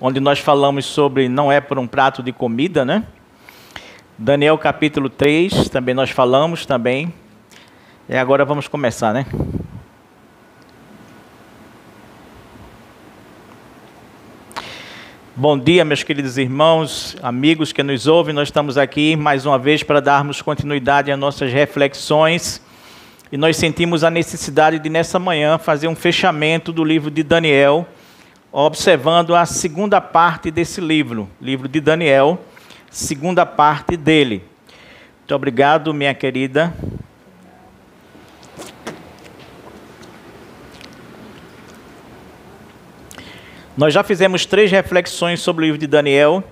onde nós falamos sobre não é por um prato de comida, né? Daniel capítulo 3, também nós falamos também. E agora vamos começar, né? Bom dia, meus queridos irmãos, amigos que nos ouvem. Nós estamos aqui mais uma vez para darmos continuidade às nossas reflexões. E nós sentimos a necessidade de, nessa manhã, fazer um fechamento do livro de Daniel, observando a segunda parte desse livro de Daniel, segunda parte dele. Muito obrigado, minha querida. Nós já fizemos 3 reflexões sobre o livro de Daniel,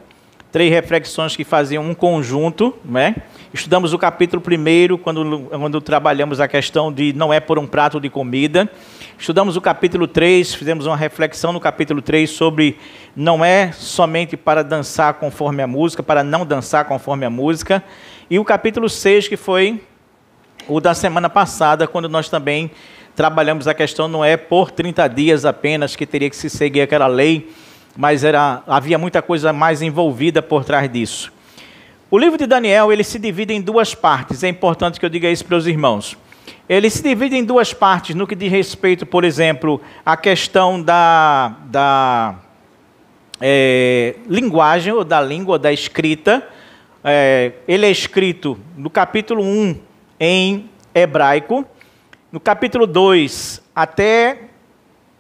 3 reflexões que faziam um conjunto, né? Estudamos o capítulo 1, quando trabalhamos a questão de não é por um prato de comida. Estudamos o capítulo 3, fizemos uma reflexão no capítulo 3 sobre não é somente para dançar conforme a música, para não dançar conforme a música. E o capítulo 6, que foi o da semana passada, quando nós também trabalhamos a questão não é por 30 dias apenas que teria que se seguir aquela lei, mas havia muita coisa mais envolvida por trás disso. O livro de Daniel, ele se divide em 2 partes, é importante que eu diga isso para os irmãos. Ele se divide em 2 partes no que diz respeito, por exemplo, à questão da linguagem, ou da língua, da escrita. Ele é escrito no capítulo 1 em hebraico, no capítulo 2 até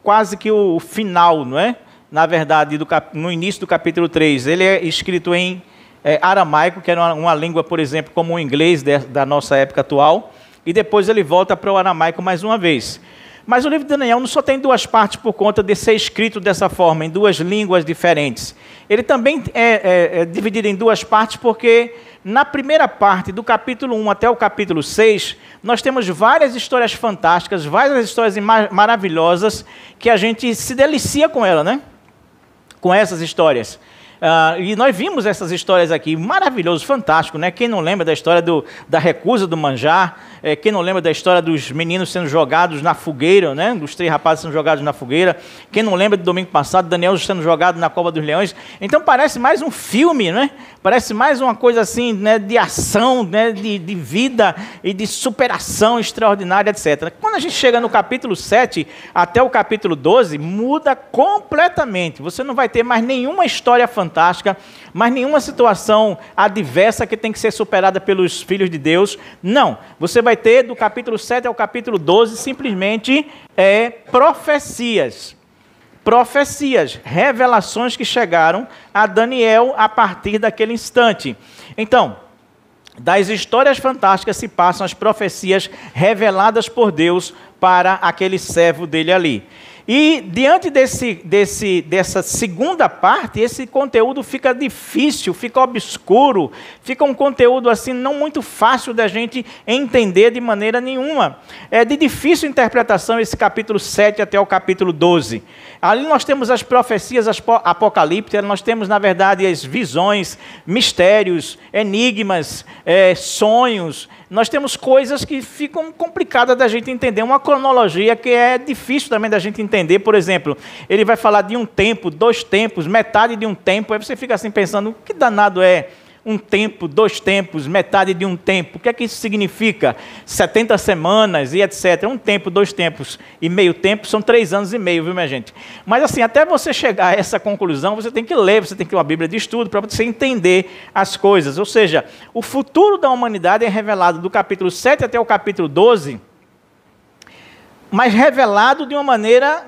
quase que o final, não é? Na verdade, no início do capítulo 3, ele é escrito em aramaico, que era uma língua, por exemplo, como o inglês da nossa época atual, e depois ele volta para o aramaico mais uma vez. Mas o livro de Daniel não só tem 2 partes por conta de ser escrito dessa forma, em 2 línguas diferentes. Ele também é dividido em 2 partes porque na primeira parte, do capítulo 1 até o capítulo 6, nós temos várias histórias fantásticas, várias histórias maravilhosas, que a gente se delicia com ela, né? Com essas histórias. E nós vimos essas histórias aqui, maravilhoso, fantástico, né? Quem não lembra da história da recusa do manjar, quem não lembra da história dos meninos sendo jogados na fogueira, né? Dos 3 rapazes sendo jogados na fogueira, quem não lembra do domingo passado, Daniel sendo jogado na cova dos leões. Então parece mais um filme, né? Parece mais uma coisa assim, né? De ação, né? De vida e de superação extraordinária, etc. Quando a gente chega no capítulo 7 até o capítulo 12, muda completamente. Você não vai ter mais nenhuma história fantástica, mas nenhuma situação adversa que tem que ser superada pelos filhos de Deus. Não. Você vai ter do capítulo 7 ao capítulo 12 simplesmente profecias. Profecias, revelações que chegaram a Daniel a partir daquele instante. Então, das histórias fantásticas se passam as profecias reveladas por Deus para aquele servo dele ali. E diante dessa segunda parte, esse conteúdo fica difícil, fica obscuro, fica um conteúdo assim não muito fácil da gente entender de maneira nenhuma. É de difícil interpretação esse capítulo 7 até o capítulo 12. Ali nós temos as profecias apocalípticas, nós temos, na verdade, as visões, mistérios, enigmas, sonhos. Nós temos coisas que ficam complicadas da gente entender, uma cronologia que é difícil também da gente entender. Por exemplo, ele vai falar de um tempo, 2 tempos, metade de um tempo, aí você fica assim pensando, o que danado é um tempo, 2 tempos, metade de um tempo? O que é que isso significa? 70 semanas e etc. Um tempo, 2 tempos e meio tempo são 3 anos e meio, viu, minha gente? Mas assim, até você chegar a essa conclusão, você tem que ler, você tem que ler uma Bíblia de estudo para você entender as coisas. Ou seja, o futuro da humanidade é revelado do capítulo 7 até o capítulo 12, mas revelado de uma maneira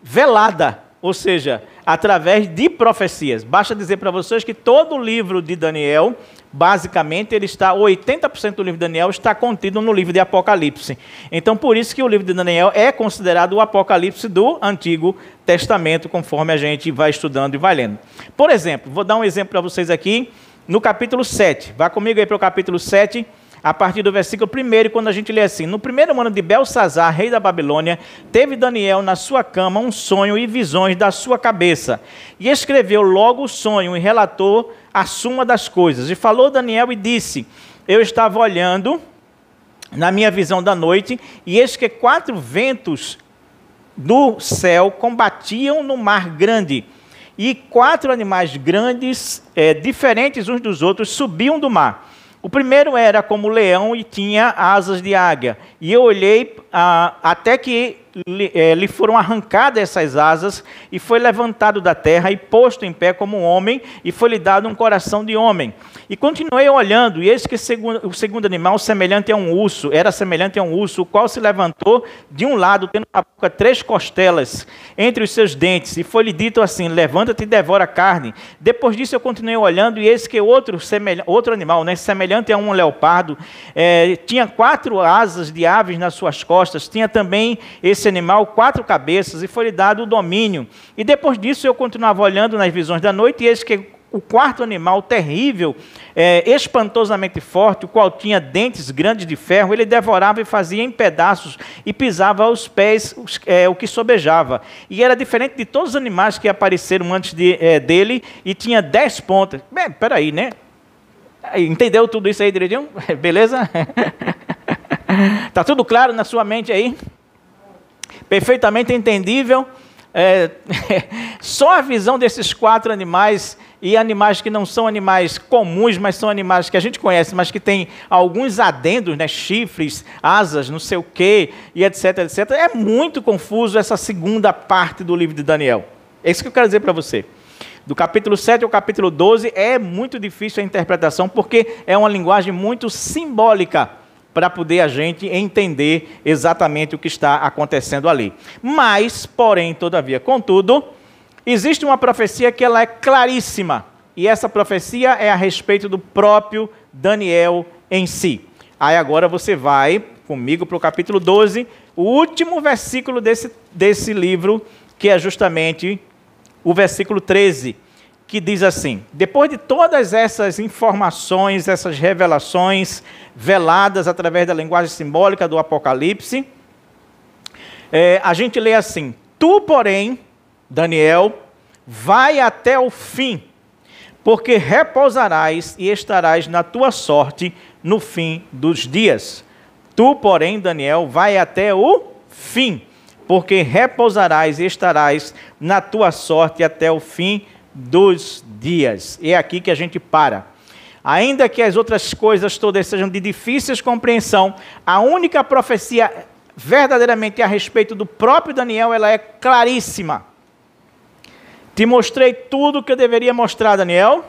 velada, ou seja, através de profecias. Basta dizer para vocês que todo o livro de Daniel, basicamente, 80% do livro de Daniel está contido no livro de Apocalipse. Então, por isso que o livro de Daniel é considerado o Apocalipse do Antigo Testamento, conforme a gente vai estudando e vai lendo. Por exemplo, vou dar um exemplo para vocês aqui, no capítulo 7. Vá comigo aí para o capítulo 7, a partir do versículo 1, quando a gente lê assim: no 1º ano de Belsazar, rei da Babilônia, teve Daniel na sua cama um sonho e visões da sua cabeça. E escreveu logo o sonho e relatou a suma das coisas. E falou Daniel e disse: eu estava olhando na minha visão da noite, e eis que 4 ventos do céu combatiam no mar grande. e 4 animais grandes, diferentes uns dos outros, subiam do mar. O primeiro era como leão e tinha asas de águia. E eu olhei até que lhe foram arrancadas essas asas, e foi levantado da terra e posto em pé como um homem, e foi-lhe dado um coração de homem. E continuei olhando, e eis que o segundo animal, semelhante a um urso, era semelhante a um urso, o qual se levantou de um lado, tendo na boca 3 costelas entre os seus dentes, e foi-lhe dito assim: levanta-te e devora a carne. Depois disso eu continuei olhando, e eis que outro animal, semelhante a um leopardo, tinha 4 asas de aves nas suas costas, tinha também esse animal 4 cabeças, e foi-lhe dado o domínio. E depois disso eu continuava olhando nas visões da noite, e eis que o 4º animal, terrível, espantosamente forte, o qual tinha dentes grandes de ferro, ele devorava e fazia em pedaços, e pisava aos pés o que sobejava. E era diferente de todos os animais que apareceram antes dele, e tinha 10 pontas. Bem, peraí, né? Entendeu tudo isso aí direitinho? Beleza? Está tudo claro na sua mente aí? Perfeitamente entendível. Só a visão desses 4 animais, e animais que não são animais comuns, mas são animais que a gente conhece, mas que tem alguns adendos, né? Chifres, asas, não sei o quê, e etc, etc. É muito confuso essa segunda parte do livro de Daniel. É isso que eu quero dizer para você. Do capítulo 7 ao capítulo 12 é muito difícil a interpretação, porque é uma linguagem muito simbólica para poder a gente entender exatamente o que está acontecendo ali. Mas, porém, todavia, contudo, existe uma profecia que ela é claríssima, e essa profecia é a respeito do próprio Daniel em si. Aí agora você vai comigo para o capítulo 12, o último versículo desse livro, que é justamente o versículo 13, que diz assim: depois de todas essas informações, essas revelações veladas através da linguagem simbólica do Apocalipse, a gente lê assim: tu, porém, Daniel, vai até o fim, porque repousarás e estarás na tua sorte no fim dos dias. Tu, porém, Daniel, vai até o fim, porque repousarás e estarás na tua sorte até o fim dos dias. É aqui que a gente para. Ainda que as outras coisas todas sejam de difícil compreensão, a única profecia verdadeiramente a respeito do próprio Daniel, ela é claríssima. Te mostrei tudo o que eu deveria mostrar, Daniel,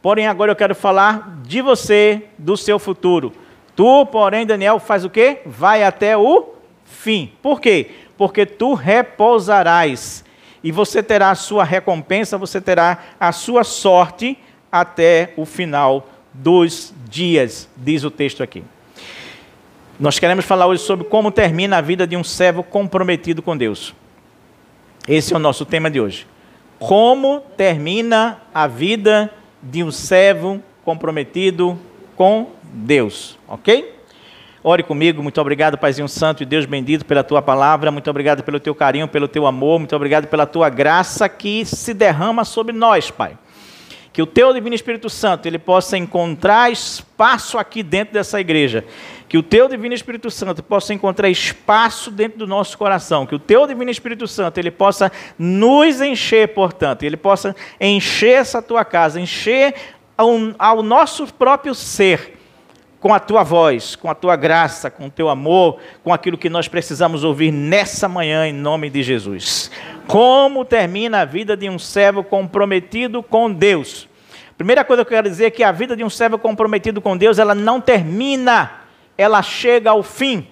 porém agora eu quero falar de você, do seu futuro. Tu, porém, Daniel, faz o quê? Vai até o fim. Por quê? Porque tu repousarás, e você terá a sua recompensa, você terá a sua sorte até o final dos dias, diz o texto aqui. Nós queremos falar hoje sobre como termina a vida de um servo comprometido com Deus. Esse é o nosso tema de hoje. Como termina a vida de um servo comprometido com Deus, ok? Ore comigo. Muito obrigado, Paizinho Santo e Deus bendito, pela Tua palavra. Muito obrigado pelo Teu carinho, pelo Teu amor. Muito obrigado pela Tua graça que se derrama sobre nós, Pai. Que o Teu Divino Espírito Santo, ele possa encontrar espaço aqui dentro dessa igreja. Que o Teu Divino Espírito Santo possa encontrar espaço dentro do nosso coração. Que o Teu Divino Espírito Santo, ele possa nos encher, portanto. Ele possa encher essa Tua casa, encher ao nosso próprio ser, com a Tua voz, com a Tua graça, com o Teu amor, com aquilo que nós precisamos ouvir nessa manhã, em nome de Jesus. Como termina a vida de um servo comprometido com Deus? Primeira coisa que eu quero dizer é que a vida de um servo comprometido com Deus, ela não termina, ela chega ao fim.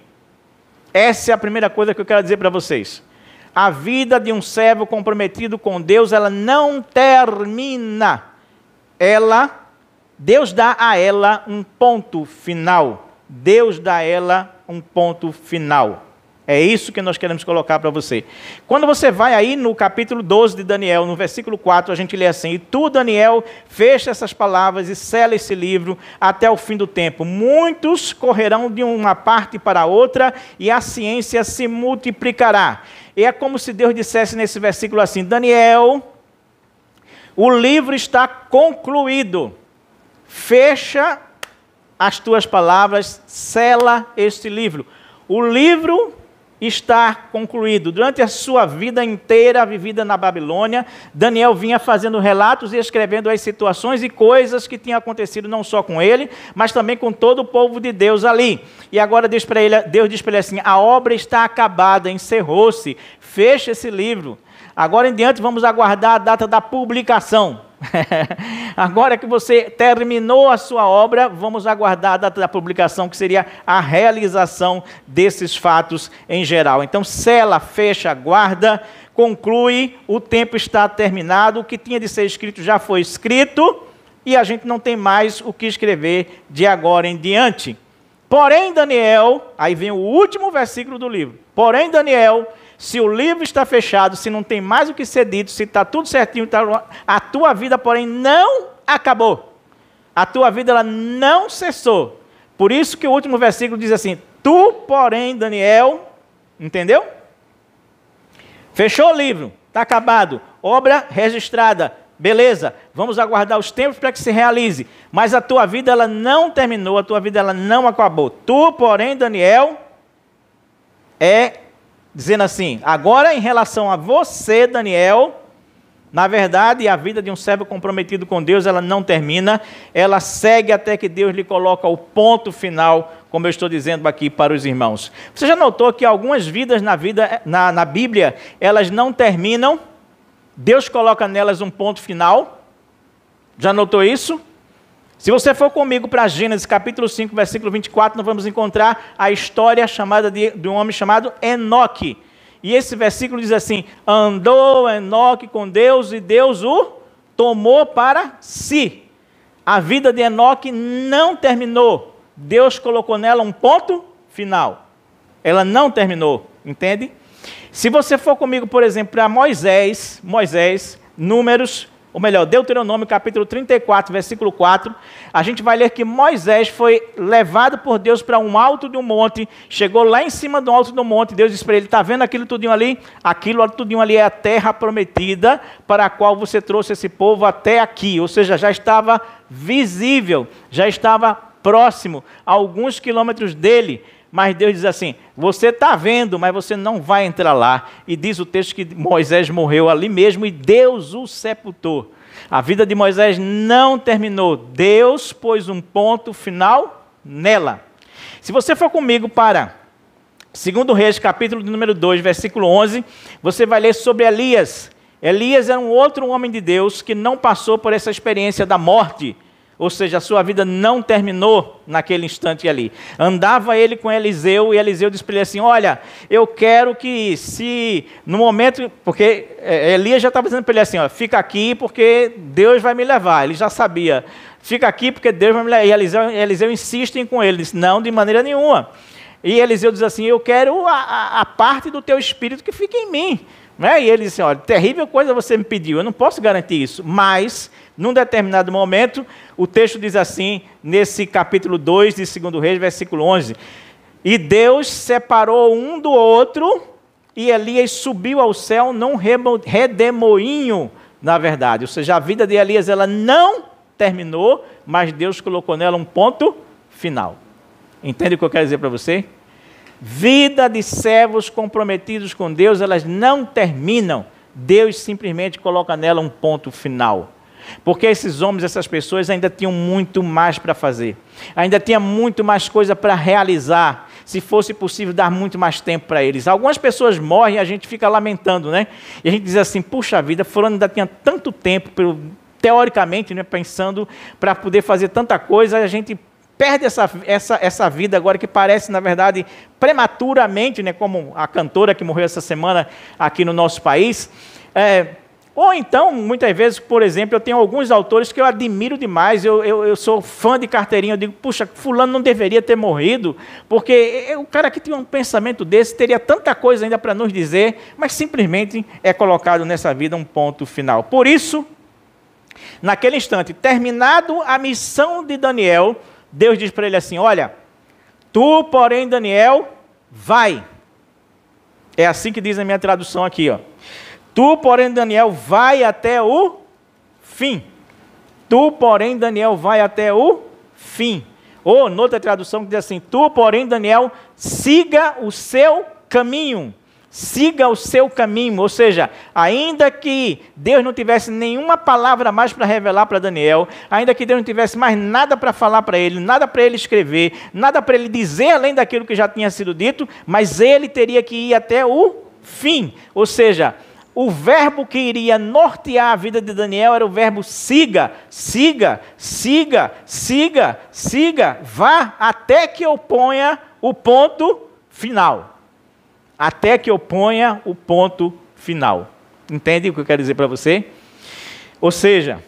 Essa é a primeira coisa que eu quero dizer para vocês. A vida de um servo comprometido com Deus, ela não termina. Deus dá a ela um ponto final. Deus dá a ela um ponto final. É isso que nós queremos colocar para você. Quando você vai aí no capítulo 12 de Daniel, no versículo 4, a gente lê assim: e tu, Daniel, fecha essas palavras e sela esse livro até o fim do tempo. Muitos correrão de uma parte para a outra e a ciência se multiplicará. E é como se Deus dissesse nesse versículo assim: Daniel, o livro está concluído. Fecha as tuas palavras, sela este livro. O livro está concluído. Durante a sua vida inteira vivida na Babilônia, Daniel vinha fazendo relatos e escrevendo as situações e coisas que tinham acontecido não só com ele, mas também com todo o povo de Deus ali. E agora Deus diz para ele assim: a obra está acabada, encerrou-se, fecha esse livro. Agora em diante vamos aguardar a data da publicação. Agora que você terminou a sua obra, vamos aguardar a data da publicação, que seria a realização desses fatos em geral. Então, sela, fecha, guarda, conclui, o tempo está terminado, o que tinha de ser escrito já foi escrito, e a gente não tem mais o que escrever de agora em diante. Porém, Daniel, aí vem o último versículo do livro. Porém, Daniel, se o livro está fechado, se não tem mais o que ser dito, se está tudo certinho, a tua vida, porém, não acabou. A tua vida, ela não cessou. Por isso que o último versículo diz assim: tu, porém, Daniel, entendeu? Fechou o livro, está acabado, obra registrada, beleza, vamos aguardar os tempos para que se realize. Mas a tua vida, ela não terminou, a tua vida, ela não acabou. Tu, porém, Daniel, dizendo assim, agora em relação a você, Daniel, na verdade, a vida de um servo comprometido com Deus, ela não termina, ela segue até que Deus lhe coloca o ponto final, como eu estou dizendo aqui para os irmãos. Você já notou que algumas vidas na Bíblia, elas não terminam, Deus coloca nelas um ponto final? Já notou isso? Se você for comigo para Gênesis capítulo 5, versículo 24, nós vamos encontrar a história chamada de um homem chamado Enoque. E esse versículo diz assim: andou Enoque com Deus e Deus o tomou para si. A vida de Enoque não terminou. Deus colocou nela um ponto final. Ela não terminou, entende? Se você for comigo, por exemplo, para Moisés, Números, ou melhor, Deuteronômio capítulo 34, versículo 4, a gente vai ler que Moisés foi levado por Deus para um alto de um monte, chegou lá em cima do alto do monte, Deus disse para ele: está vendo aquilo tudinho ali? Aquilo tudinho ali é a terra prometida para a qual você trouxe esse povo até aqui, ou seja, já estava visível, já estava próximo, a alguns quilômetros dele. Mas Deus diz assim: você está vendo, mas você não vai entrar lá. E diz o texto que Moisés morreu ali mesmo e Deus o sepultou. A vida de Moisés não terminou. Deus pôs um ponto final nela. Se você for comigo para 2 Reis, capítulo de número 2, versículo 11, você vai ler sobre Elias. Elias era um outro homem de Deus que não passou por essa experiência da morte. Ou seja, a sua vida não terminou naquele instante ali. Andava ele com Eliseu, e Eliseu disse para ele assim: olha, eu quero que se no momento... Porque Elias já estava dizendo para ele assim, ó, fica aqui porque Deus vai me levar. Ele já sabia. Fica aqui porque Deus vai me levar. E Eliseu insiste com ele, disse: não, de maneira nenhuma. E Eliseu diz assim: eu quero a parte do teu espírito que fica em mim. Né? E ele disse: olha, terrível coisa você me pediu, eu não posso garantir isso, mas... num determinado momento, o texto diz assim, nesse capítulo 2 de 2 Reis, versículo 11, e Deus separou um do outro, e Elias subiu ao céu num redemoinho, na verdade. Ou seja, a vida de Elias, ela não terminou, mas Deus colocou nela um ponto final. Entende o que eu quero dizer para você? Vida de servos comprometidos com Deus, elas não terminam. Deus simplesmente coloca nela um ponto final. Porque esses homens, essas pessoas ainda tinham muito mais para fazer. Ainda tinha muito mais coisa para realizar. Se fosse possível dar muito mais tempo para eles. Algumas pessoas morrem e a gente fica lamentando, né? E a gente diz assim: puxa vida, fulano ainda tinha tanto tempo, teoricamente, né, pensando para poder fazer tanta coisa, a gente perde essa vida agora que parece, na verdade, prematuramente, né, como a cantora que morreu essa semana aqui no nosso país. Ou então, muitas vezes, por exemplo, eu tenho alguns autores que eu admiro demais, eu sou fã de carteirinha, eu digo: puxa, fulano não deveria ter morrido, porque o cara que tinha um pensamento desse teria tanta coisa ainda para nos dizer, mas simplesmente é colocado nessa vida um ponto final. Por isso, naquele instante, terminado a missão de Daniel, Deus diz para ele assim: olha, tu, porém, Daniel, vai. É assim que diz a minha tradução aqui, ó. Tu, porém, Daniel, vai até o fim. Tu, porém, Daniel, vai até o fim. Ou, noutra tradução, que diz assim: tu, porém, Daniel, siga o seu caminho. Siga o seu caminho, ou seja, ainda que Deus não tivesse nenhuma palavra mais para revelar para Daniel, ainda que Deus não tivesse mais nada para falar para ele, nada para ele escrever, nada para ele dizer além daquilo que já tinha sido dito, mas ele teria que ir até o fim, ou seja, o verbo que iria nortear a vida de Daniel era o verbo siga, siga, siga, siga, siga, vá até que eu ponha o ponto final. Até que eu ponha o ponto final. Entende o que eu quero dizer para você? Ou seja,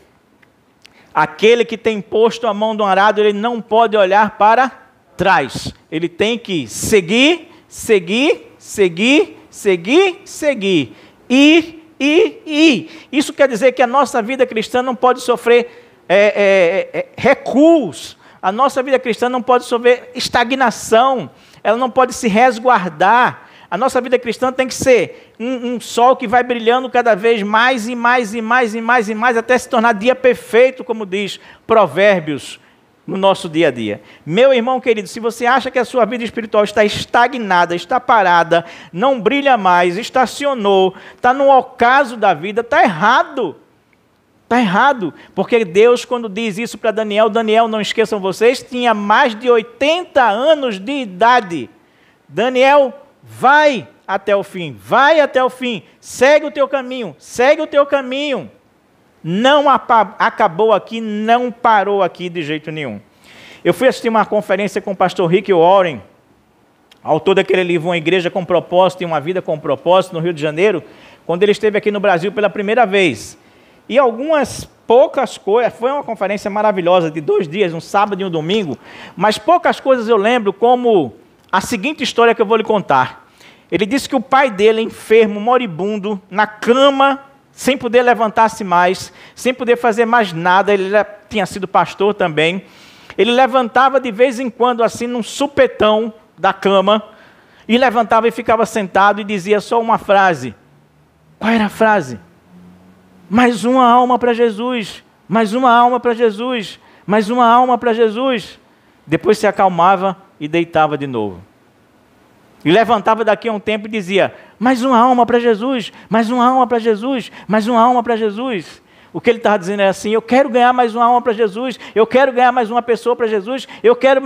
aquele que tem posto a mão do arado, ele não pode olhar para trás. Ele tem que seguir, seguir, seguir, seguir, seguir. Ir. Isso quer dizer que a nossa vida cristã não pode sofrer recuos. A nossa vida cristã não pode sofrer estagnação. Ela não pode se resguardar. A nossa vida cristã tem que ser um sol que vai brilhando cada vez mais e mais e mais e mais e mais, até se tornar dia perfeito, como diz Provérbios, no nosso dia a dia. Meu irmão querido, se você acha que a sua vida espiritual está estagnada, está parada, não brilha mais, estacionou, está no ocaso da vida, está errado. Está errado, porque Deus, quando diz isso para Daniel, não esqueçam vocês, tinha mais de 80 anos de idade. Daniel, vai até o fim, segue o teu caminho, Não acabou aqui, não parou aqui de jeito nenhum. Eu fui assistir uma conferência com o pastor Rick Warren, autor daquele livro Uma Igreja com Propósito e Uma Vida com Propósito, no Rio de Janeiro, quando ele esteve aqui no Brasil pela primeira vez. E algumas poucas coisas, foi uma conferência maravilhosa de 2 dias, um sábado e um domingo, mas poucas coisas eu lembro, como a seguinte história que eu vou lhe contar. Ele disse que o pai dele, enfermo, moribundo, na cama, sem poder levantar-se mais, sem poder fazer mais nada, ele tinha sido pastor também, ele levantava de vez em quando, assim, num supetão da cama, e levantava e ficava sentado e dizia só uma frase. Qual era a frase? Mais uma alma para Jesus, mais uma alma para Jesus, mais uma alma para Jesus. Depois se acalmava e deitava de novo. E levantava daqui a um tempo e dizia, mais uma alma para Jesus, mais uma alma para Jesus, mais uma alma para Jesus. O que ele estava dizendo é assim, eu quero ganhar mais uma alma para Jesus, eu quero ganhar mais uma pessoa para Jesus, eu quero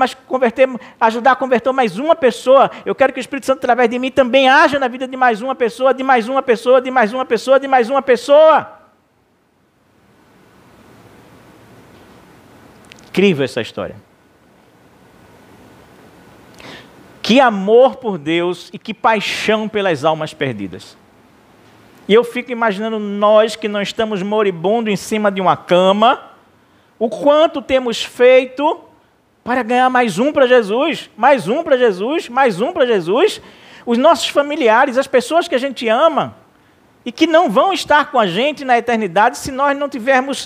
ajudar a converter mais uma pessoa, eu quero que o Espírito Santo, através de mim, também haja na vida de mais uma pessoa, de mais uma pessoa, de mais uma pessoa, de mais uma pessoa. Incrível essa história. Que amor por Deus e que paixão pelas almas perdidas. E eu fico imaginando nós que não estamos moribundos em cima de uma cama, o quanto temos feito para ganhar mais um para Jesus, mais um para Jesus, mais um para Jesus. Os nossos familiares, as pessoas que a gente ama, e que não vão estar com a gente na eternidade se nós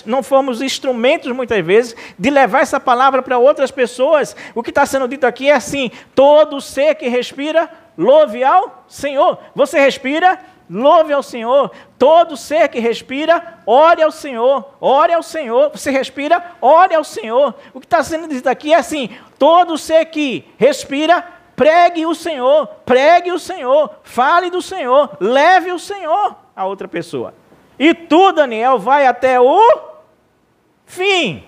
não formos instrumentos, muitas vezes, de levar essa palavra para outras pessoas. O que está sendo dito aqui é assim, todo ser que respira, louve ao Senhor. Você respira, louve ao Senhor. Todo ser que respira, ore ao Senhor. Ore ao Senhor. Você respira, ore ao Senhor. O que está sendo dito aqui é assim, todo ser que respira, pregue o Senhor, fale do Senhor, leve o Senhor a outra pessoa. E tu, Daniel, vai até o fim.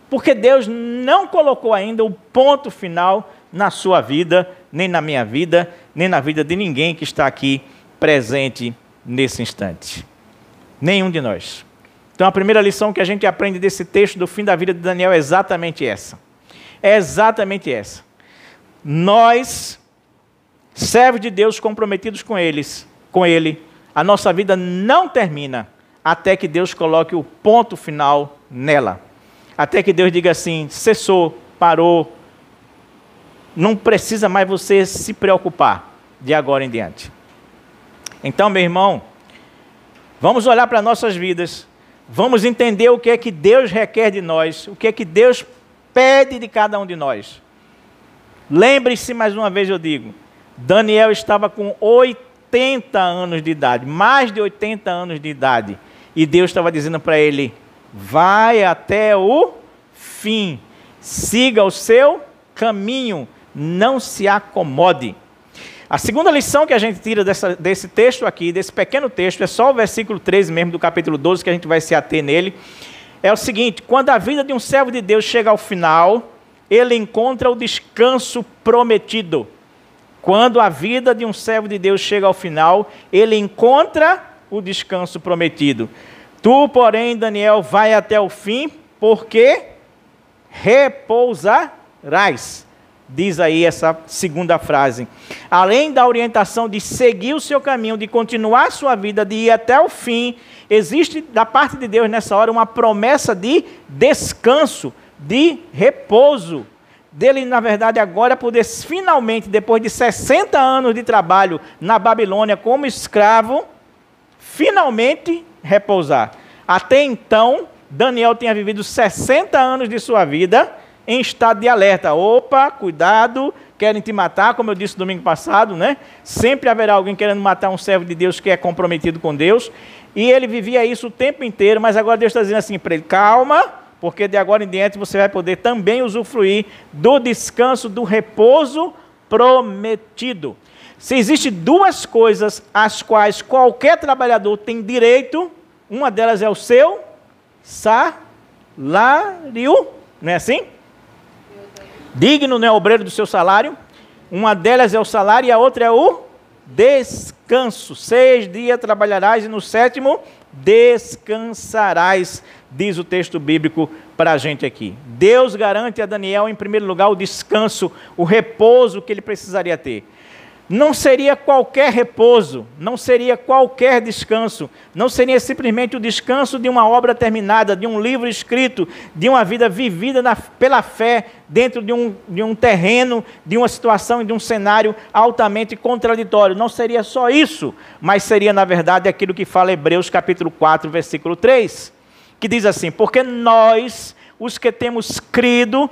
Porque Deus não colocou ainda o ponto final na sua vida, nem na minha vida, nem na vida de ninguém que está aqui presente nesse instante. Nenhum de nós. Então a primeira lição que a gente aprende desse texto do fim da vida de Daniel é exatamente essa. É exatamente essa. Nós, servos de Deus comprometidos com Ele, a nossa vida não termina até que Deus coloque o ponto final nela. Até que Deus diga assim, cessou, parou, não precisa mais você se preocupar de agora em diante. Então, meu irmão, vamos olhar para nossas vidas, vamos entender o que é que Deus requer de nós, o que é que Deus pede de cada um de nós. Lembre-se, mais uma vez eu digo, Daniel estava com 80 anos de idade, mais de 80 anos de idade, e Deus estava dizendo para ele, vai até o fim, siga o seu caminho, não se acomode. A segunda lição que a gente tira desse texto aqui, desse pequeno texto, é só o versículo 13 mesmo do capítulo 12, que a gente vai se ater nele. É o seguinte: quando a vida de um servo de Deus chega ao final, ele encontra o descanso prometido. Quando a vida de um servo de Deus chega ao final, ele encontra o descanso prometido. Tu, porém, Daniel, vai até o fim, porque repousarás. Diz aí essa segunda frase. Além da orientação de seguir o seu caminho, de continuar a sua vida, de ir até o fim, existe da parte de Deus nessa hora uma promessa de descanso, de repouso. Dele, na verdade, agora poder finalmente, depois de 60 anos de trabalho na Babilônia como escravo, finalmente repousar. Até então, Daniel tinha vivido 60 anos de sua vida em estado de alerta. Opa, cuidado, querem te matar, como eu disse domingo passado, né? Sempre haverá alguém querendo matar um servo de Deus que é comprometido com Deus. E ele vivia isso o tempo inteiro, mas agora Deus está dizendo assim para ele: calma, porque de agora em diante você vai poder também usufruir do descanso, do repouso prometido. Se existem duas coisas às quais qualquer trabalhador tem direito, uma delas é o seu salário, não é assim? Digno, não é obreiro do seu salário. Uma delas é o salário e a outra é o descanso. 6 dias trabalharás e no 7º descansarás, diz o texto bíblico para a gente aqui. Deus garante a Daniel, em primeiro lugar, o descanso, o repouso que ele precisaria ter. Não seria qualquer repouso, não seria qualquer descanso, não seria simplesmente o descanso de uma obra terminada, de um livro escrito, de uma vida vivida pela fé dentro de um terreno, de uma situação e de um cenário altamente contraditório. Não seria só isso, mas seria, na verdade, aquilo que fala Hebreus capítulo 4, versículo 3, que diz assim: porque nós, os que temos crido,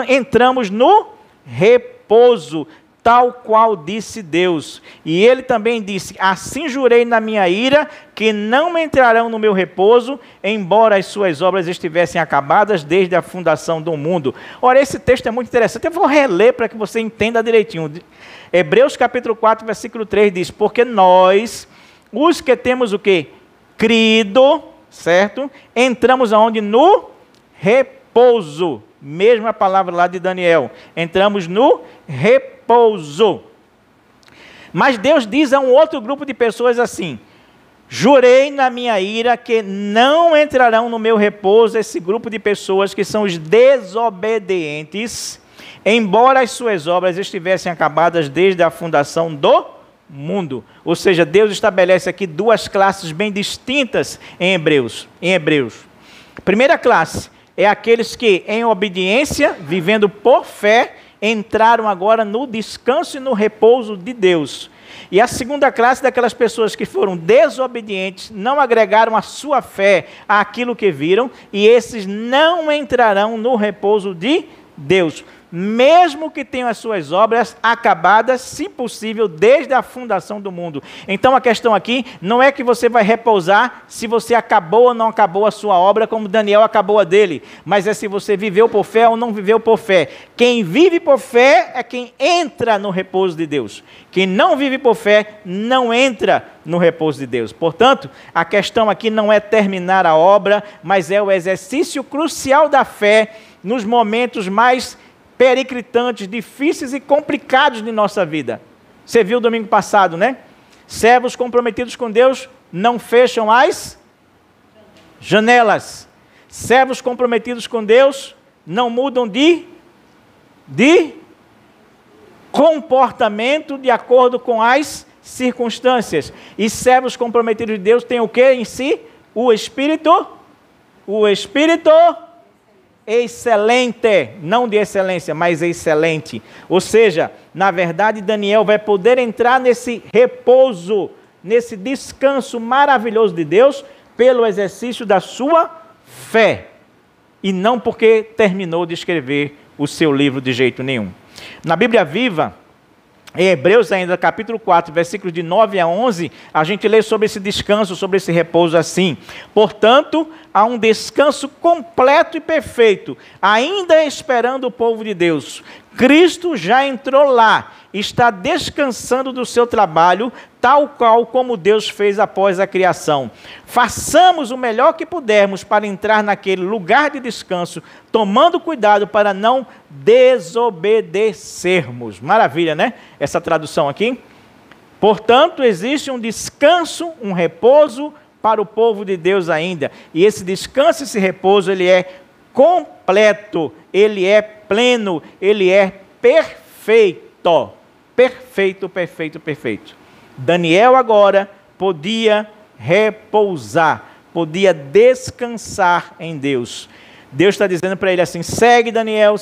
entramos no repouso, tal qual disse Deus. E ele também disse: assim jurei na minha ira, que não entrarão no meu repouso, embora as suas obras estivessem acabadas desde a fundação do mundo. Ora, esse texto é muito interessante. Eu vou reler para que você entenda direitinho. Hebreus capítulo 4, versículo 3 diz: porque nós, os que temos o quê? Crido, certo? Entramos aonde? No repouso. Mesma palavra lá de Daniel. Entramos no repouso. Mas Deus diz a um outro grupo de pessoas assim: jurei na minha ira que não entrarão no meu repouso. Esse grupo de pessoas que são os desobedientes, embora as suas obras estivessem acabadas desde a fundação do mundo. Ou seja, Deus estabelece aqui duas classes bem distintas em Hebreus. Primeira classe é aqueles que, em obediência, vivendo por fé, entraram agora no descanso e no repouso de Deus. E a segunda classe daquelas pessoas que foram desobedientes, não agregaram a sua fé àquilo que viram, e esses não entrarão no repouso de Deus, mesmo que tenham as suas obras acabadas, se possível, desde a fundação do mundo. Então a questão aqui não é que você vai repousar se você acabou ou não acabou a sua obra, como Daniel acabou a dele, mas é se você viveu por fé ou não viveu por fé. Quem vive por fé é quem entra no repouso de Deus. Quem não vive por fé não entra no repouso de Deus. Portanto, a questão aqui não é terminar a obra, mas é o exercício crucial da fé nos momentos mais periclitantes, difíceis e complicados de nossa vida. Você viu domingo passado, né? Servos comprometidos com Deus não fecham as janelas. Servos comprometidos com Deus não mudam de comportamento de acordo com as circunstâncias. E servos comprometidos de Deus têm o que em si? O Espírito excelente, não de excelência, mas excelente. Ou seja, na verdade, Daniel vai poder entrar nesse repouso, nesse descanso maravilhoso de Deus, pelo exercício da sua fé, e não porque terminou de escrever o seu livro de jeito nenhum. Na Bíblia Viva, em Hebreus ainda, capítulo 4, versículos de 9 a 11, a gente lê sobre esse descanso, sobre esse repouso assim: portanto, há um descanso completo e perfeito, ainda esperando o povo de Deus. Cristo já entrou lá, está descansando do seu trabalho, tal qual como Deus fez após a criação. Façamos o melhor que pudermos para entrar naquele lugar de descanso, tomando cuidado para não desobedecermos. Maravilha, né? Essa tradução aqui. Portanto, existe um descanso, um repouso para o povo de Deus ainda. E esse descanso, esse repouso, ele é completo, ele é pleno, ele é perfeito. Perfeito, perfeito, perfeito. Daniel agora podia repousar, podia descansar em Deus. Deus está dizendo para ele assim: segue Daniel,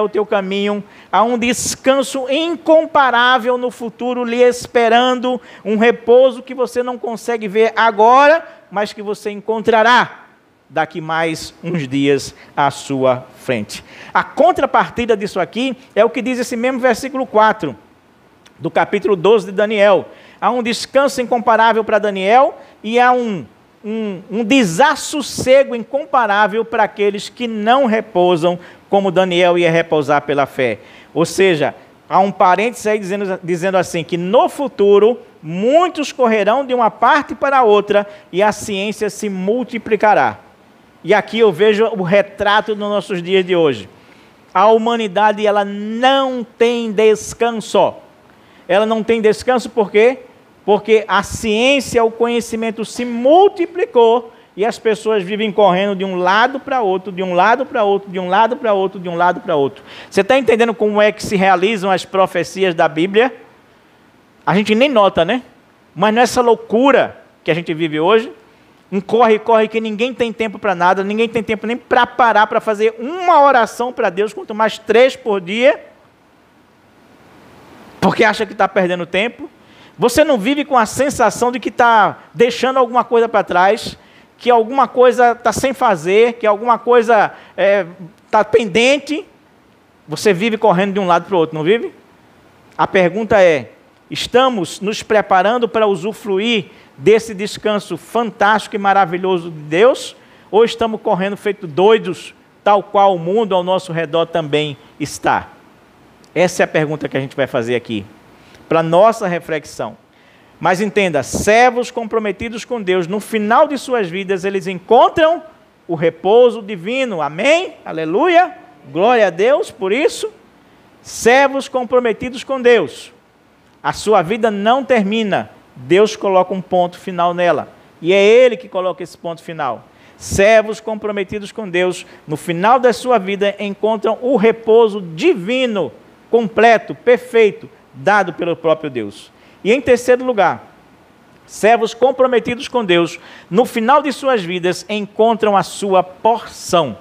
o teu caminho, há um descanso incomparável no futuro lhe esperando, um repouso que você não consegue ver agora, mas que você encontrará daqui mais uns dias à sua frente. A contrapartida disso aqui é o que diz esse mesmo versículo 4, do capítulo 12 de Daniel. Há um descanso incomparável para Daniel e há um desassossego incomparável para aqueles que não repousam, como Daniel ia repousar pela fé. Ou seja, há um parênteses aí dizendo assim, que no futuro muitos correrão de uma parte para a outra e a ciência se multiplicará. E aqui eu vejo o retrato dos nossos dias de hoje. A humanidade, ela não tem descanso. Ela não tem descanso por quê? Porque a ciência, o conhecimento se multiplicou e as pessoas vivem correndo de um lado para outro, de um lado para outro, de um lado para outro, de um lado para outro. Você está entendendo como é que se realizam as profecias da Bíblia? A gente nem nota, né? Mas não é essa loucura que a gente vive hoje. Um corre que ninguém tem tempo para nada, ninguém tem tempo nem para parar para fazer uma oração para Deus, quanto mais 3 por dia, porque acha que está perdendo tempo. Você não vive com a sensação de que está deixando alguma coisa para trás, que alguma coisa está sem fazer, que alguma coisa está pendente. Você vive correndo de um lado para o outro, não vive? A pergunta é: estamos nos preparando para usufruir desse descanso fantástico e maravilhoso de Deus? Ou estamos correndo feito doidos, tal qual o mundo ao nosso redor também está? Essa é a pergunta que a gente vai fazer aqui, para nossa reflexão. Mas entenda, servos comprometidos com Deus, no final de suas vidas, eles encontram o repouso divino. Amém? Aleluia! Glória a Deus por isso. Servos comprometidos com Deus. A sua vida não termina. Deus coloca um ponto final nela. E é Ele que coloca esse ponto final. Servos comprometidos com Deus, no final da sua vida, encontram o repouso divino, completo, perfeito, dado pelo próprio Deus. E em terceiro lugar, servos comprometidos com Deus, no final de suas vidas, encontram a sua porção.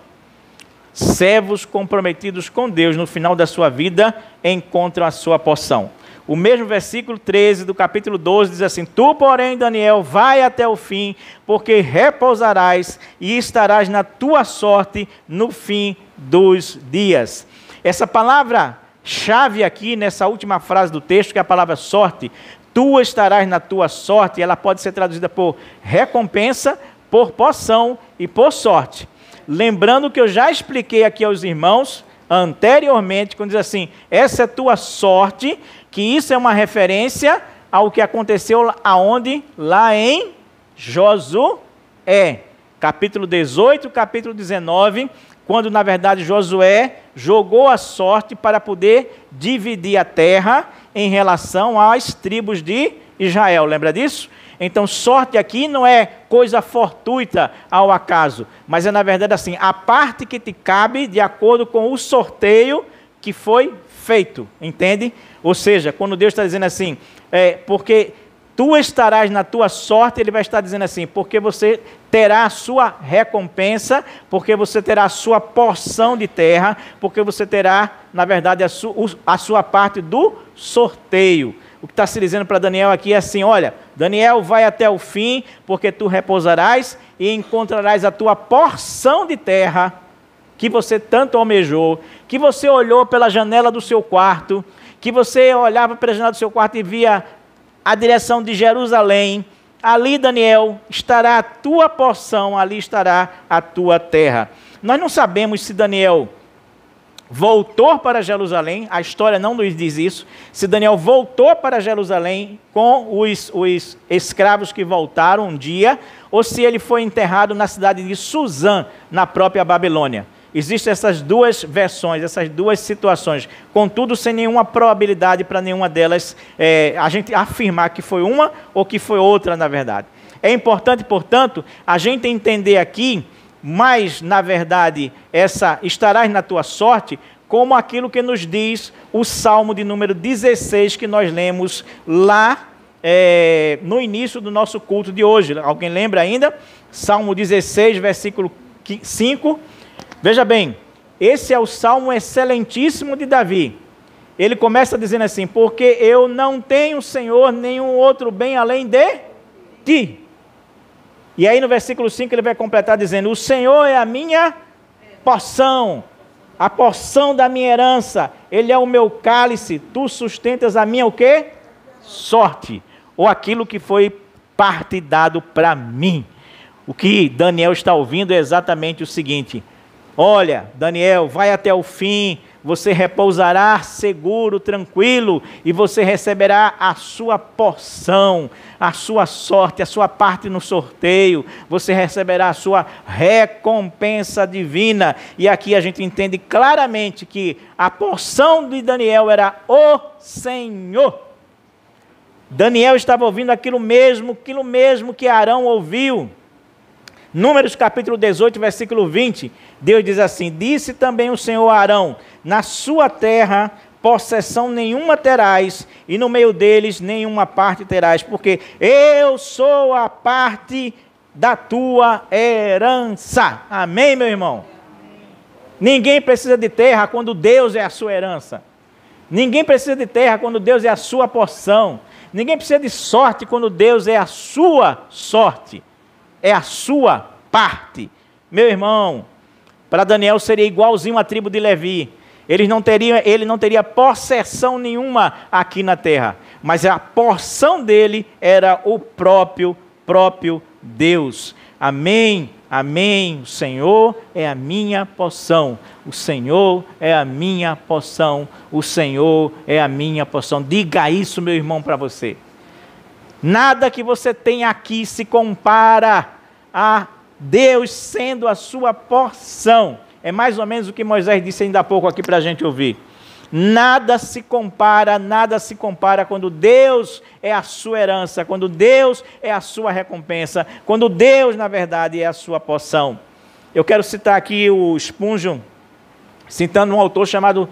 Servos comprometidos com Deus, no final da sua vida, encontram a sua porção. O mesmo versículo 13 do capítulo 12 diz assim: tu, porém, Daniel, vai até o fim, porque repousarás e estarás na tua sorte no fim dos dias. Essa palavra-chave aqui, nessa última frase do texto, que é a palavra sorte, tu estarás na tua sorte, ela pode ser traduzida por recompensa, por porção e por sorte. Lembrando que eu já expliquei aqui aos irmãos anteriormente, quando diz assim, essa é tua sorte, que isso é uma referência ao que aconteceu aonde? Lá em Josué, capítulo 18, capítulo 19, quando na verdade Josué jogou a sorte para poder dividir a terra em relação às tribos de Israel. Lembra disso? Então sorte aqui não é coisa fortuita ao acaso, mas é na verdade assim, a parte que te cabe de acordo com o sorteio que foi feito, entende? Ou seja, quando Deus está dizendo assim, porque tu estarás na tua sorte, Ele vai estar dizendo assim, porque você terá a sua recompensa, porque você terá a sua porção de terra, porque você terá, na verdade, a sua parte do sorteio. O que está se dizendo para Daniel aqui é assim, olha, Daniel, vai até o fim, porque tu repousarás e encontrarás a tua porção de terra que você tanto almejou, que você olhou pela janela do seu quarto, que você olhava pela janela do seu quarto e via a direção de Jerusalém. Ali, Daniel, estará a tua porção, ali estará a tua terra. Nós não sabemos se Daniel voltou para Jerusalém, a história não nos diz isso, se Daniel voltou para Jerusalém com os escravos que voltaram um dia, ou se ele foi enterrado na cidade de Suzã, na própria Babilônia. Existem essas duas versões, essas duas situações, contudo sem nenhuma probabilidade para nenhuma delas a gente afirmar que foi uma ou que foi outra na verdade. É importante, portanto, a gente entender aqui, mas na verdade essa estarás na tua sorte, como aquilo que nos diz o Salmo de número 16 que nós lemos lá no início do nosso culto de hoje. Alguém lembra ainda? Salmo 16, versículo 5. Veja bem, esse é o Salmo excelentíssimo de Davi. Ele começa dizendo assim: porque eu não tenho, Senhor, nenhum outro bem além de ti. E aí no versículo 5 ele vai completar dizendo: o Senhor é a minha porção, a porção da minha herança, Ele é o meu cálice, tu sustentas a minha o quê? Sorte, ou aquilo que foi parte dado para mim. O que Daniel está ouvindo é exatamente o seguinte: olha, Daniel, vai até o fim, você repousará seguro, tranquilo, e você receberá a sua porção, a sua sorte, a sua parte no sorteio, você receberá a sua recompensa divina. E aqui a gente entende claramente que a porção de Daniel era o Senhor. Daniel estava ouvindo aquilo mesmo que Arão ouviu. Números capítulo 18, versículo 20, Deus diz assim: disse também o Senhor a Arão: na sua terra possessão nenhuma terás, e no meio deles nenhuma parte terás, porque eu sou a parte da tua herança. Amém, meu irmão? Amém. Ninguém precisa de terra quando Deus é a sua herança. Ninguém precisa de terra quando Deus é a sua porção. Ninguém precisa de sorte quando Deus é a sua sorte. É a sua parte. Meu irmão, para Daniel seria igualzinho a tribo de Levi. Ele não teria possessão nenhuma aqui na terra, mas a porção dele era o próprio Deus. Amém, amém. O Senhor é a minha porção. O Senhor é a minha porção. O Senhor é a minha porção. Diga isso, meu irmão, para você. Nada que você tem aqui se compara a Deus sendo a sua porção. É mais ou menos o que Moisés disse ainda há pouco aqui para a gente ouvir. Nada se compara quando Deus é a sua herança, quando Deus é a sua recompensa, quando Deus, na verdade, é a sua porção. Eu quero citar aqui o Spurgeon, citando um autor chamado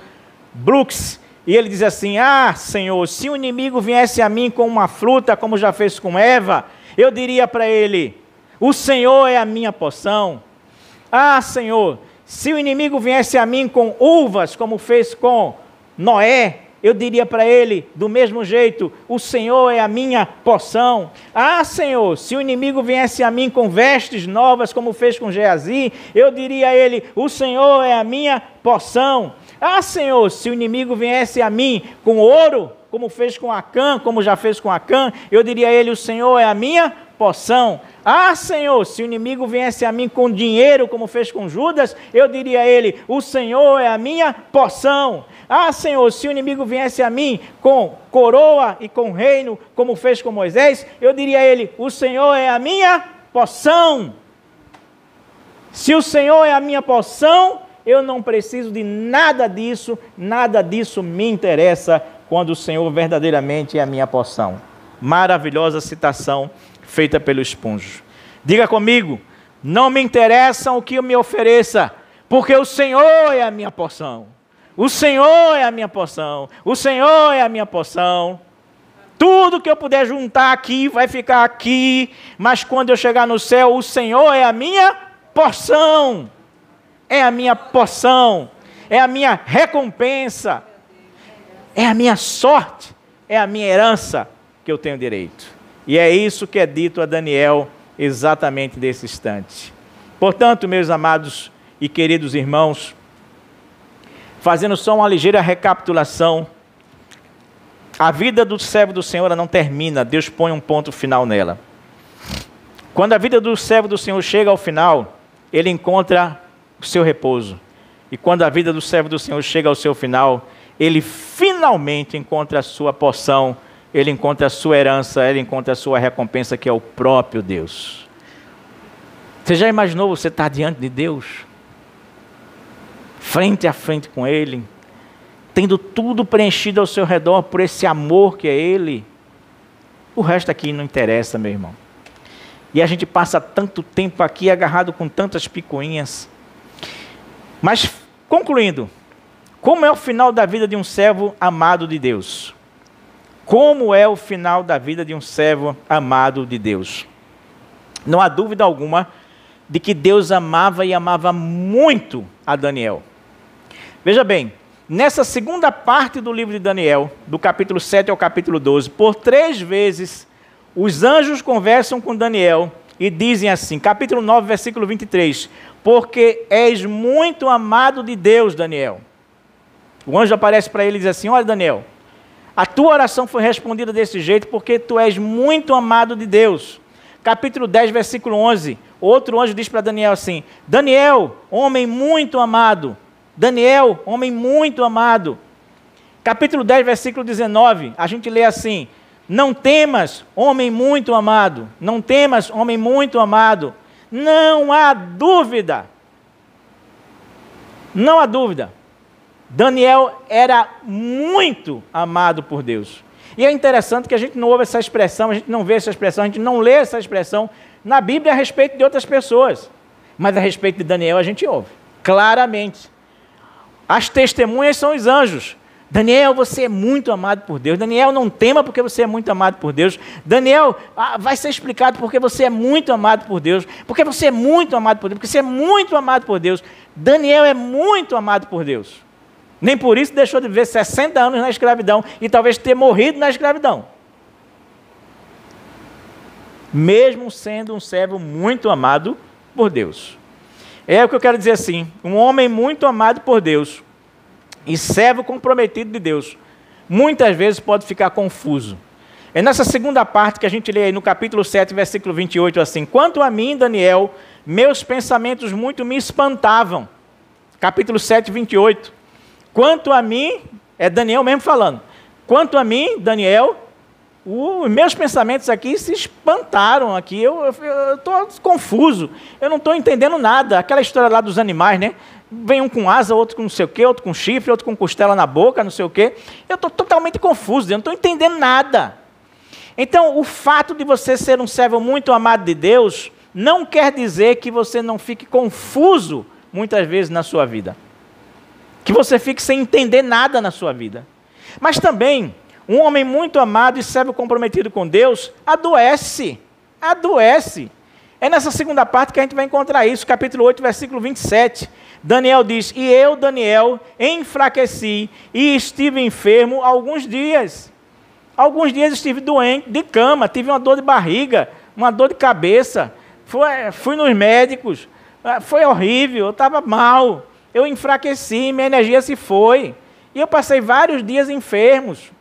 Brooks, e ele diz assim: ah, Senhor, se o inimigo viesse a mim com uma fruta, como já fez com Eva, eu diria para ele: o Senhor é a minha porção. Ah, Senhor, se o inimigo viesse a mim com uvas, como fez com Noé, eu diria para ele, do mesmo jeito: o Senhor é a minha porção. Ah, Senhor, se o inimigo viesse a mim com vestes novas, como fez com Geazi, eu diria a ele: o Senhor é a minha porção. Ah, Senhor, se o inimigo viesse a mim com ouro, como fez com Acã, como já fez com Acã, eu diria a ele: o Senhor é a minha porção. Ah, Senhor, se o inimigo viesse a mim com dinheiro, como fez com Judas, eu diria a ele: o Senhor é a minha porção. Ah, Senhor, se o inimigo viesse a mim com coroa e com reino, como fez com Moisés, eu diria a ele: o Senhor é a minha porção. Se o Senhor é a minha porção, eu não preciso de nada disso me interessa quando o Senhor verdadeiramente é a minha porção. Maravilhosa citação feita pelo Spurgeon. Diga comigo: não me interessa o que eu me ofereça, porque o Senhor é a minha porção. O Senhor é a minha porção. O Senhor é a minha porção. Tudo que eu puder juntar aqui vai ficar aqui, mas quando eu chegar no céu, o Senhor é a minha porção. É a minha porção. É a minha recompensa. É a minha sorte. É a minha herança que eu tenho direito. E é isso que é dito a Daniel exatamente nesse instante. Portanto, meus amados e queridos irmãos, fazendo só uma ligeira recapitulação, a vida do servo do Senhor não termina, Deus põe um ponto final nela. Quando a vida do servo do Senhor chega ao final, ele encontra o seu repouso. E quando a vida do servo do Senhor chega ao seu final, ele finalmente encontra a sua porção, ele encontra a sua herança, ele encontra a sua recompensa, que é o próprio Deus. Você já imaginou você estar diante de Deus? Frente a frente com Ele, tendo tudo preenchido ao seu redor por esse amor que é Ele? O resto aqui não interessa, meu irmão. E a gente passa tanto tempo aqui agarrado com tantas picuinhas. Mas, concluindo, como é o final da vida de um servo amado de Deus? Como é o final da vida de um servo amado de Deus? Não há dúvida alguma de que Deus amava e amava muito a Daniel. Veja bem, nessa segunda parte do livro de Daniel, do capítulo 7 ao capítulo 12, por 3 vezes, os anjos conversam com Daniel e dizem assim, capítulo 9, versículo 23, porque és muito amado de Deus, Daniel. O anjo aparece para ele e diz assim, olha, Daniel, a tua oração foi respondida desse jeito porque tu és muito amado de Deus. Capítulo 10, versículo 11, outro anjo diz para Daniel assim, Daniel, homem muito amado. Daniel, homem muito amado. Capítulo 10, versículo 19, a gente lê assim, não temas, homem muito amado. Não temas, homem muito amado. Não há dúvida. Não há dúvida. Daniel era muito amado por Deus. E é interessante que a gente não ouve essa expressão, a gente não vê essa expressão, a gente não lê essa expressão na Bíblia a respeito de outras pessoas. Mas a respeito de Daniel a gente ouve, claramente. As testemunhas são os anjos. Daniel, você é muito amado por Deus. Daniel, não tema porque você é muito amado por Deus. Daniel, vai ser explicado porque você é muito amado por Deus. Porque você é muito amado por Deus. Porque você é muito amado por Deus. Daniel é muito amado por Deus. Nem por isso deixou de viver 60 anos na escravidão e talvez ter morrido na escravidão. Mesmo sendo um servo muito amado por Deus. É o que eu quero dizer assim, um homem muito amado por Deus e servo comprometido de Deus, muitas vezes pode ficar confuso. É nessa segunda parte que a gente lê aí no capítulo 7, versículo 28, assim, quanto a mim, Daniel, meus pensamentos muito me espantavam. Capítulo 7, 28. Quanto a mim, é Daniel mesmo falando, quanto a mim, Daniel, os meus pensamentos aqui se espantaram aqui, eu estou confuso, eu não estou entendendo nada. Aquela história lá dos animais, né? Vem um com asa, outro com não sei o quê, outro com chifre, outro com costela na boca, não sei o quê. Eu estou totalmente confuso, eu não estou entendendo nada. Então, o fato de você ser um servo muito amado de Deus, não quer dizer que você não fique confuso, muitas vezes, na sua vida. Que você fique sem entender nada na sua vida. Mas também, um homem muito amado e servo comprometido com Deus, adoece. Adoece. É nessa segunda parte que a gente vai encontrar isso, capítulo 8, versículo 27. Daniel diz, e eu, Daniel, enfraqueci e estive enfermo alguns dias. Alguns dias estive doente, de cama, tive uma dor de barriga, uma dor de cabeça. Fui nos médicos, foi horrível, eu estava mal. Eu enfraqueci, minha energia se foi. E eu passei vários dias enfermos.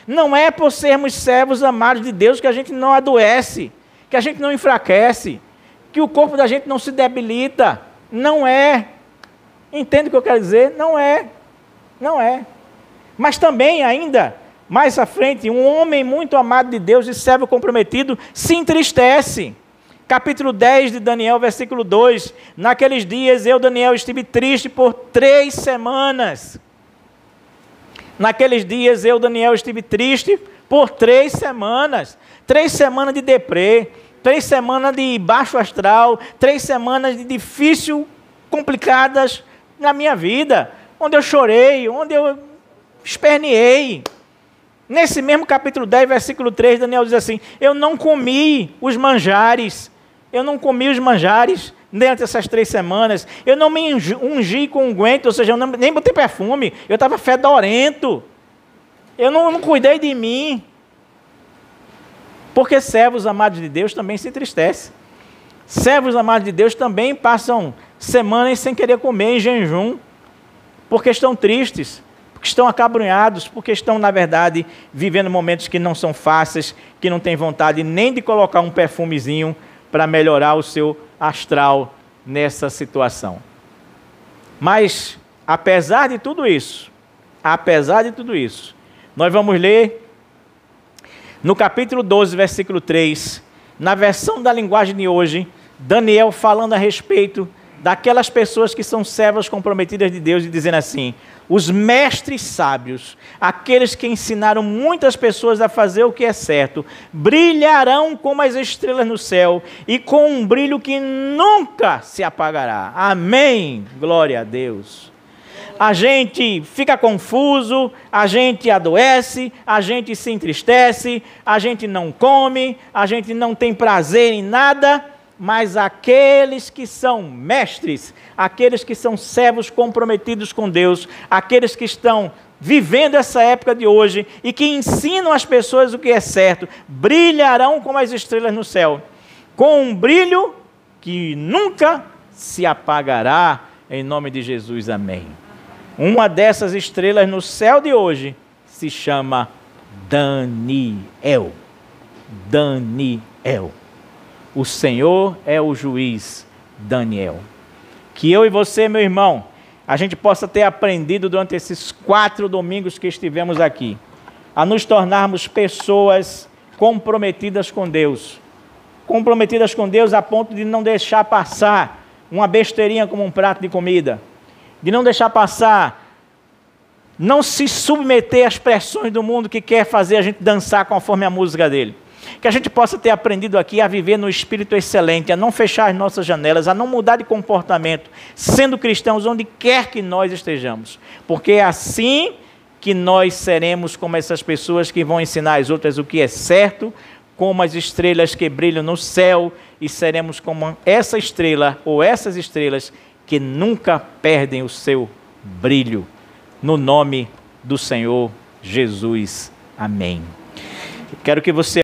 Não é por sermos servos amados de Deus que a gente não adoece, que a gente não enfraquece, que o corpo da gente não se debilita. Não é. Entende o que eu quero dizer? Não é. Não é. Mas também, ainda mais à frente, um homem muito amado de Deus e servo comprometido se entristece. Capítulo 10 de Daniel, versículo 2. Naqueles dias eu, Daniel, estive triste por 3 semanas. Naqueles dias eu, Daniel, estive triste por 3 semanas. 3 semanas de deprê, 3 semanas de baixo astral, 3 semanas de difícil, complicadas na minha vida. Onde eu chorei, onde eu esperneei. Nesse mesmo capítulo 10, versículo 3, Daniel diz assim, eu não comi os manjares. Eu não comi os manjares dentro dessas 3 semanas. Eu não me ungi com unguento, ou seja, eu nem botei perfume. Eu estava fedorento. Eu não cuidei de mim. Porque servos amados de Deus também se entristecem. Servos amados de Deus também passam semanas sem querer comer em jejum. Porque estão tristes, porque estão acabrunhados, porque estão, na verdade, vivendo momentos que não são fáceis, que não têm vontade nem de colocar um perfumezinho para melhorar o seu astral nessa situação. Mas, apesar de tudo isso, nós vamos ler no capítulo 12, versículo 3, na versão da linguagem de hoje, Daniel falando a respeito daquelas pessoas que são servas comprometidas de Deus e dizendo assim: os mestres sábios, aqueles que ensinaram muitas pessoas a fazer o que é certo, brilharão como as estrelas no céu e com um brilho que nunca se apagará. Amém. Glória a Deus. A gente fica confuso, a gente adoece, a gente se entristece, a gente não come, a gente não tem prazer em nada, mas aqueles que são mestres, aqueles que são servos comprometidos com Deus, aqueles que estão vivendo essa época de hoje e que ensinam às pessoas o que é certo, brilharão como as estrelas no céu, com um brilho que nunca se apagará, em nome de Jesus, amém. Uma dessas estrelas no céu de hoje se chama Daniel. Daniel. O Senhor é o juiz, Daniel. Que eu e você, meu irmão, a gente possa ter aprendido durante esses 4 domingos que estivemos aqui, a nos tornarmos pessoas comprometidas com Deus. Comprometidas com Deus a ponto de não deixar passar uma besteirinha como um prato de comida. De não deixar passar, não se submeter às pressões do mundo que quer fazer a gente dançar conforme a música dele. Que a gente possa ter aprendido aqui a viver no espírito excelente, a não fechar as nossas janelas, a não mudar de comportamento, sendo cristãos onde quer que nós estejamos. Porque é assim que nós seremos como essas pessoas que vão ensinar às outras o que é certo, como as estrelas que brilham no céu, e seremos como essa estrela ou essas estrelas que nunca perdem o seu brilho. No nome do Senhor Jesus. Amém. Eu quero que você